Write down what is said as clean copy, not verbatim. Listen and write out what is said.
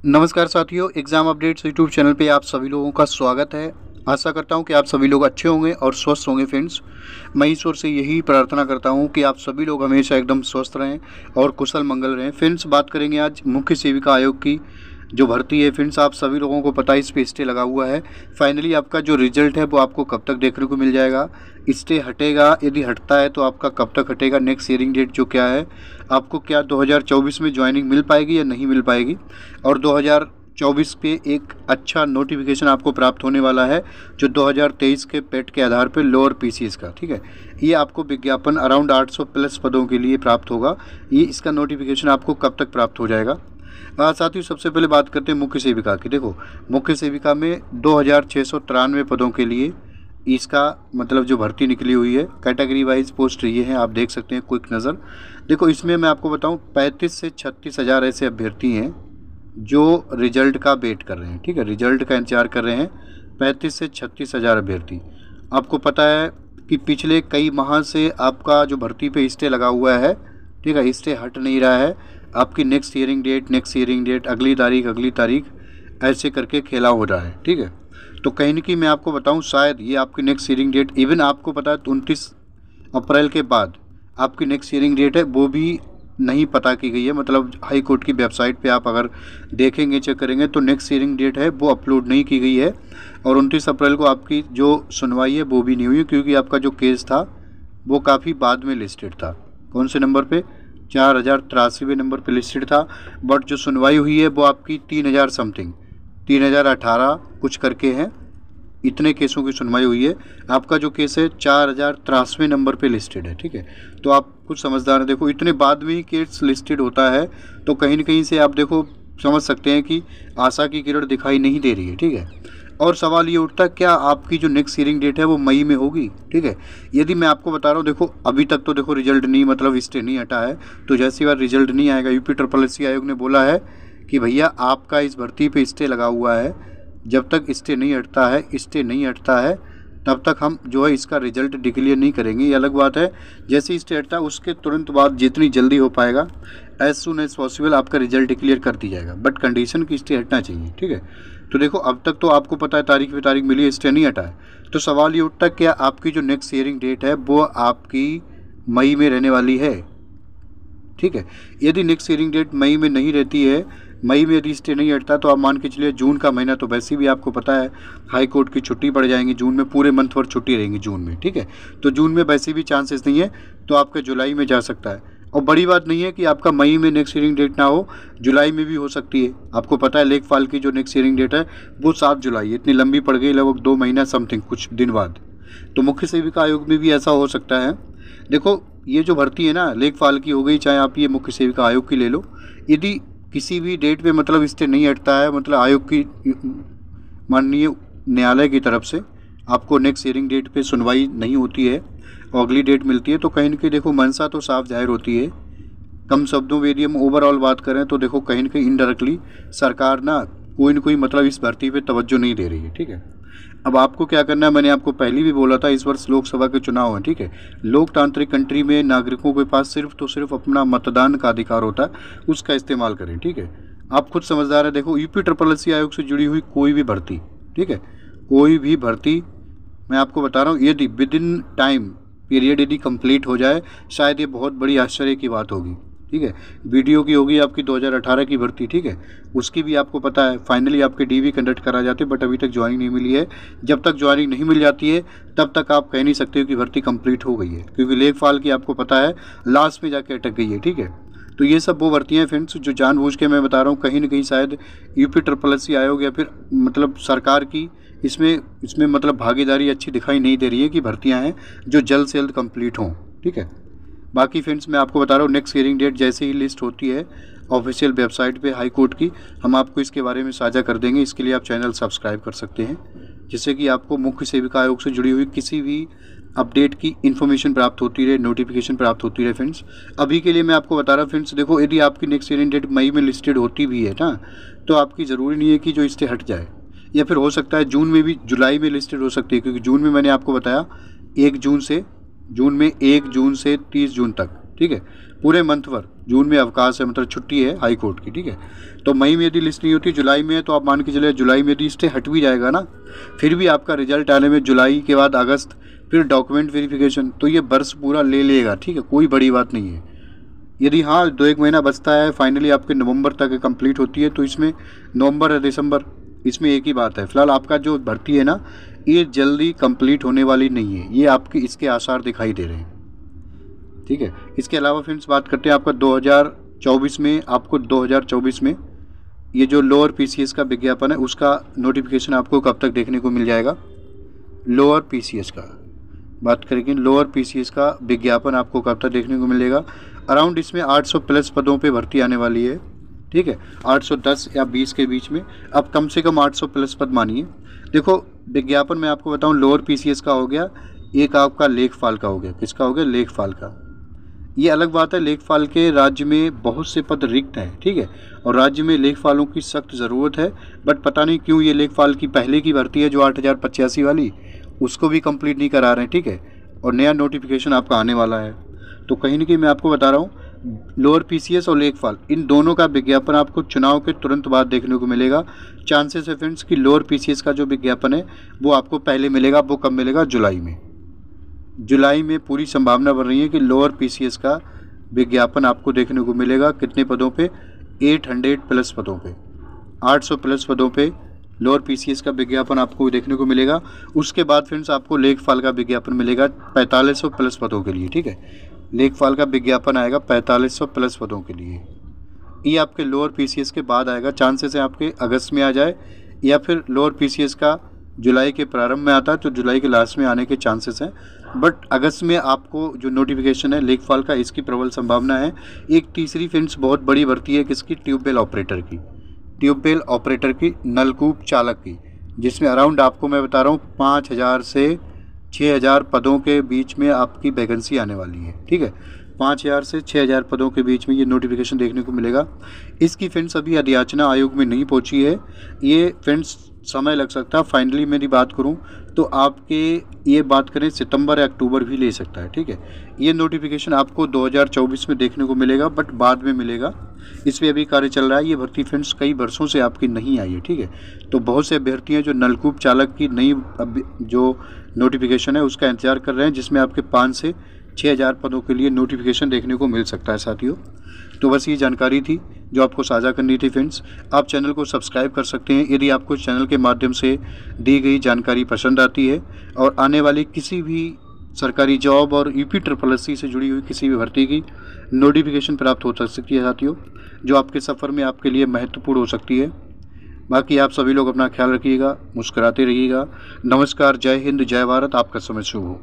नमस्कार साथियों, exam updates YouTube channel पे आप सभी लोगों का स्वागत है। आशा करता हूँ कि आप सभी लोग अच्छे होंगे और स्वस्थ होंगे फ्रेंड्स। मैं ईश्वर से यही प्रार्थना करता हूँ कि आप सभी लोग हमेशा एकदम स्वस्थ रहें और कुशल मंगल रहें। फ्रेंड्स, बात करेंगे आज मुख्य सेविका आयोग की जो भर्ती है। फ्रेंड्स, आप सभी लोगों को पता है इस पे स्टे लगा हुआ है। फाइनली आपका जो रिजल्ट है वो आपको कब तक देखने को मिल जाएगा, स्टे हटेगा, यदि हटता है तो आपका कब तक हटेगा, नेक्स्ट हियरिंग डेट जो क्या है, आपको क्या 2024 में ज्वाइनिंग मिल पाएगी या नहीं मिल पाएगी, और 2024 पे एक अच्छा नोटिफिकेशन आपको प्राप्त होने वाला है जो 2023 के पेट के आधार पर लोअर पीसीएस का, ठीक है। ये आपको विज्ञापन अराउंड 800 प्लस पदों के लिए प्राप्त होगा। ये इसका नोटिफिकेशन आपको कब तक प्राप्त हो जाएगा। साथ ही सबसे पहले बात करते हैं मुख्य सेविका की। देखो, मुख्य सेविका में 2693 पदों के लिए इसका मतलब जो भर्ती निकली हुई है, कैटेगरी वाइज पोस्ट ये है, आप देख सकते हैं क्विक नज़र। देखो, इसमें मैं आपको बताऊं 35 से 36 हज़ार ऐसे अभ्यर्थी हैं जो रिजल्ट का वेट कर रहे हैं, ठीक है, रिजल्ट का इंतजार कर रहे हैं। 35 से 36 हज़ार अभ्यर्थी। आपको पता है कि पिछले कई माह से आपका जो भर्ती पे स्टे लगा हुआ है, ठीक है, स्टे हट नहीं रहा है। आपकी नेक्स्ट हियरिंग डेट, अगली तारीख ऐसे करके खेला हो रहा है, ठीक है। तो कहीं न कहीं मैं आपको बताऊं, शायद ये आपकी नेक्स्ट हियरिंग डेट, इवन आपको पता है 29 अप्रैल के बाद आपकी नेक्स्ट हियरिंग डेट है वो भी नहीं पता की गई है। मतलब हाई कोर्ट की वेबसाइट पे आप अगर देखेंगे, चेक करेंगे तो नेक्स्ट हियरिंग डेट है वो अपलोड नहीं की गई है। और 29 अप्रैल को आपकी जो सुनवाई है वो भी नहीं हुई, क्योंकि आपका जो केस था वो काफ़ी बाद में लिस्टेड था। कौन से नंबर पे? 4083वें नंबर पे लिस्टेड था। बट जो सुनवाई हुई है वो आपकी 3000 समथिंग, 3018 कुछ करके हैं, इतने केसों की सुनवाई हुई है। आपका जो केस है 4083वें नंबर पे लिस्टेड है, ठीक है। तो आप कुछ समझदार हैं। देखो, इतने बाद में ही केस लिस्टेड होता है तो कहीं न कहीं से आप देखो समझ सकते हैं कि आशा की किरण दिखाई नहीं दे रही है, ठीक है। और सवाल ये उठता है, क्या आपकी जो नेक्स्ट हियरिंग डेट है वो मई में होगी, ठीक है। यदि मैं आपको बता रहा हूँ, देखो अभी तक तो देखो रिजल्ट नहीं, मतलब स्टे नहीं हटा है। तो जैसी बार रिजल्ट नहीं आएगा, यूपी ट्रिपल एससी आयोग ने बोला है कि भैया आपका इस भर्ती पे स्टे लगा हुआ है, जब तक स्टे नहीं हटता है तब तक हम जो है इसका रिजल्ट डिक्लेयर नहीं करेंगे। ये अलग बात है, जैसे ही स्टे हटता है उसके तुरंत बाद जितनी जल्दी हो पाएगा, एज सुन एज पॉसिबल आपका रिजल्ट डिक्लेयर कर दी जाएगा। बट कंडीशन की स्टे हटना चाहिए, ठीक है। तो देखो, अब तक तो आपको पता है तारीख पे तारीख मिली है, स्टे नहीं हटा है। तो सवाल ये उठता है, क्या आपकी जो नेक्स्ट हियरिंग डेट है वो आपकी मई में रहने वाली है, ठीक है। यदि नेक्स्ट हियरिंग डेट मई में नहीं रहती है, मई में यदि स्टे नहीं हटता, तो आप मान के चलिए जून का महीना तो वैसे भी आपको पता है हाई कोर्ट की छुट्टी पड़ जाएंगी जून में, पूरे मंथ भर छुट्टी रहेंगी जून में, ठीक है। तो जून में वैसे भी चांसेस नहीं है, तो आपका जुलाई में जा सकता है। और बड़ी बात नहीं है कि आपका मई में नेक्स्ट हियरिंग डेट ना हो, जुलाई में भी हो सकती है। आपको पता है लेखपाल की जो नेक्स्ट हियरिंग डेट है वो 7 जुलाई है, इतनी लंबी पड़ गई, लगभग 2 महीना समथिंग कुछ दिन बाद। तो मुख्य सेविका आयोग में भी ऐसा हो सकता है। देखो, ये जो भर्ती है ना, लेखपाल की हो गई, चाहे आप ये मुख्य सेविका आयोग की ले लो, यदि किसी भी डेट पे मतलब स्टे नहीं हटता है, मतलब आयोग की माननीय न्यायालय की तरफ से आपको नेक्स्ट हियरिंग डेट पे सुनवाई नहीं होती है और अगली डेट मिलती है, तो कहीं न कहीं देखो मंशा तो साफ जाहिर होती है। कम शब्दों में यदि हम ओवरऑल बात करें तो देखो कहीं न कहीं इनडायरेक्टली सरकार ना कोई न कोई मतलब इस भर्ती पे तवज्जो नहीं दे रही है, ठीक है। अब आपको क्या करना है, मैंने आपको पहले भी बोला था, इस वर्ष लोकसभा के चुनाव हैं, ठीक है। लोकतांत्रिक कंट्री में नागरिकों के पास सिर्फ तो सिर्फ अपना मतदान का अधिकार होता है, उसका इस्तेमाल करें, ठीक है। आप खुद समझदार हैं। देखो, यूपी ट्रिपल एससी आयोग से जुड़ी हुई कोई भी भर्ती, ठीक है, कोई भी भर्ती मैं आपको बता रहा हूँ, यदि विद इन टाइम पीरियड यदि कंप्लीट हो जाए, शायद ये बहुत बड़ी आश्चर्य की बात होगी, ठीक है। वीडियो की होगी आपकी 2018 की भर्ती, ठीक है, उसकी भी आपको पता है फाइनली आपके डीवी कंडक्ट करा जाते, बट अभी तक ज्वाइनिंग नहीं मिली है। जब तक ज्वाइनिंग नहीं मिल जाती है तब तक आप कह नहीं सकते हो कि भर्ती कंप्लीट हो गई है, क्योंकि लेखपाल की आपको पता है लास्ट में जाके अटक गई है, ठीक है। तो ये सब वो भर्तियाँ फ्रेंड्स जो जानबूझ के मैं बता रहा हूँ, कहीं ना कहीं शायद यूपी ट्रिपल एससी आयोग या फिर मतलब सरकार की इसमें मतलब भागीदारी अच्छी दिखाई नहीं दे रही है कि भर्तियाँ हैं जो जल्द से जल्द कंप्लीट हों, ठीक है। बाकी फ्रेंड्स, मैं आपको बता रहा हूँ नेक्स्ट हियरिंग डेट जैसे ही लिस्ट होती है ऑफिशियल वेबसाइट पे हाई कोर्ट की, हम आपको इसके बारे में साझा कर देंगे। इसके लिए आप चैनल सब्सक्राइब कर सकते हैं, जिससे कि आपको मुख्य सेविका आयोग से जुड़ी हुई किसी भी अपडेट की इन्फॉर्मेशन प्राप्त होती रहे, नोटिफिकेशन प्राप्त होती रहे फ्रेंड्स। अभी के लिए मैं आपको बता रहा हूँ फ्रेंड्स, देखो यदि आपकी नेक्स्ट हियरिंग डेट मई में लिस्टेड होती भी है ना, तो आपकी ज़रूरी नहीं है कि जो स्टे हट जाए, या फिर हो सकता है जून में भी, जुलाई में लिस्टेड हो सकती है, क्योंकि जून में मैंने आपको बताया 1 जून से 30 जून तक ठीक है, पूरे मंथ भर। जून में अवकाश है, मतलब छुट्टी है हाई कोर्ट की, ठीक है। तो मई में यदि लिस्ट नहीं होती, जुलाई में है, तो आप मान के चले जुलाई में यदि स्टे हट भी जाएगा ना, फिर भी आपका रिजल्ट आने में जुलाई के बाद अगस्त, फिर डॉक्यूमेंट वेरिफिकेशन, तो ये वर्ष पूरा ले लेगा, ठीक है, कोई बड़ी बात नहीं है। यदि हाँ 2-1 महीना बचता है, फाइनली आपके नवंबर तक कंप्लीट होती है, तो इसमें नवंबर या दिसंबर, इसमें एक ही बात है। फिलहाल आपका जो भर्ती है ना, ये जल्दी कंप्लीट होने वाली नहीं है, ये आपके इसके आसार दिखाई दे रहे हैं, ठीक है। इसके अलावा फ्रेंड्स बात करते हैं आपका 2024 में, आपको 2024 में ये जो लोअर पीसीएस का विज्ञापन है, उसका नोटिफिकेशन आपको कब तक देखने को मिल जाएगा। लोअर पीसीएस का बात करेंगे, लोअर पीसीएस का विज्ञापन आपको कब तक देखने को मिलेगा। अराउंड इसमें 800 प्लस पदों पे भर्ती आने वाली है, ठीक है, 810 या 20 के बीच में। अब कम से कम 800 प्लस पद मानिए। देखो विज्ञापन मैं आपको बताऊं, लोअर पीसीएस का हो गया, एक आपका लेखपाल का हो गया। किसका हो गया? लेखपाल का। ये अलग बात है, लेखपाल के राज्य में बहुत से पद रिक्त हैं, ठीक है, और राज्य में लेखपालों की सख्त ज़रूरत है। बट पता नहीं क्यों ये लेखपाल की पहले की भर्ती है जो 8085 वाली, उसको भी कंप्लीट नहीं करा रहे हैं, ठीक है, और नया नोटिफिकेशन आपका आने वाला है। तो कहीं ना कहीं मैं आपको बता रहा हूँ, लोअर पीसीएस और लेखपाल, इन दोनों का विज्ञापन आपको चुनाव के तुरंत बाद देखने को मिलेगा। चांसेस है फ्रेंड्स कि लोअर पीसीएस का जो विज्ञापन है वो आपको पहले मिलेगा। वो कब मिलेगा? जुलाई में। जुलाई में पूरी संभावना बन रही है कि लोअर पीसीएस का विज्ञापन आपको देखने को मिलेगा। कितने पदों पे? 800 प्लस पदों पे, 800 प्लस पदों पे लोअर पीसीएस का विज्ञापन आपको देखने को मिलेगा। उसके बाद फ्रेंड्स आपको लेखपाल का विज्ञापन मिलेगा 4500 प्लस पदों के लिए, ठीक है। लेखपाल का विज्ञापन आएगा 4500 प्लस पदों के लिए। ये आपके लोअर पीसीएस के बाद आएगा। चांसेस है आपके अगस्त में आ जाए, या फिर लोअर पीसीएस का जुलाई के प्रारंभ में आता है तो जुलाई के लास्ट में आने के चांसेस हैं। बट अगस्त में आपको जो नोटिफिकेशन है लेखपाल का, इसकी प्रबल संभावना है। एक तीसरी फ्रेंड्स बहुत बड़ी भर्ती है, किसकी? ट्यूबवेल ऑपरेटर की। ट्यूबवेल ऑपरेटर की, नलकूप चालक की, जिसमें अराउंड आपको मैं बता रहा हूँ 5000 से 6000 पदों के बीच में आपकी वैकेंसी आने वाली है, ठीक है। 5000 से 6000 पदों के बीच में ये नोटिफिकेशन देखने को मिलेगा। इसकी फ्रेंड्स अभी अधियाचना आयोग में नहीं पहुंची है, ये फ्रेंड्स समय लग सकता है। फाइनली मेरी बात करूं तो आपके ये बात करें सितंबर या अक्टूबर भी ले सकता है, ठीक है। ये नोटिफिकेशन आपको 2024 में देखने को मिलेगा, बट बाद में मिलेगा। इस पर अभी कार्य चल रहा है। ये भर्ती फ्रेंड्स कई वर्षों से आपकी नहीं आई है, ठीक है। तो बहुत से अभ्यर्थी हैं जो नलकूप चालक की नई जो नोटिफिकेशन है उसका इंतजार कर रहे हैं, जिसमें आपके 5 से 6000 पदों के लिए नोटिफिकेशन देखने को मिल सकता है साथियों। तो बस ये जानकारी थी जो आपको साझा करनी थी फ्रेंड्स। आप चैनल को सब्सक्राइब कर सकते हैं यदि आपको चैनल के माध्यम से दी गई जानकारी पसंद आती है, और आने वाली किसी भी सरकारी जॉब और UPSSC से जुड़ी हुई किसी भी भर्ती की नोटिफिकेशन प्राप्त हो सकती है साथियों, जो आपके सफ़र में आपके लिए महत्वपूर्ण हो सकती है। बाकी आप सभी लोग अपना ख्याल रखिएगा, मुस्कुराते रहिएगा। नमस्कार, जय हिंद, जय भारत। आपका समय शुभ हो।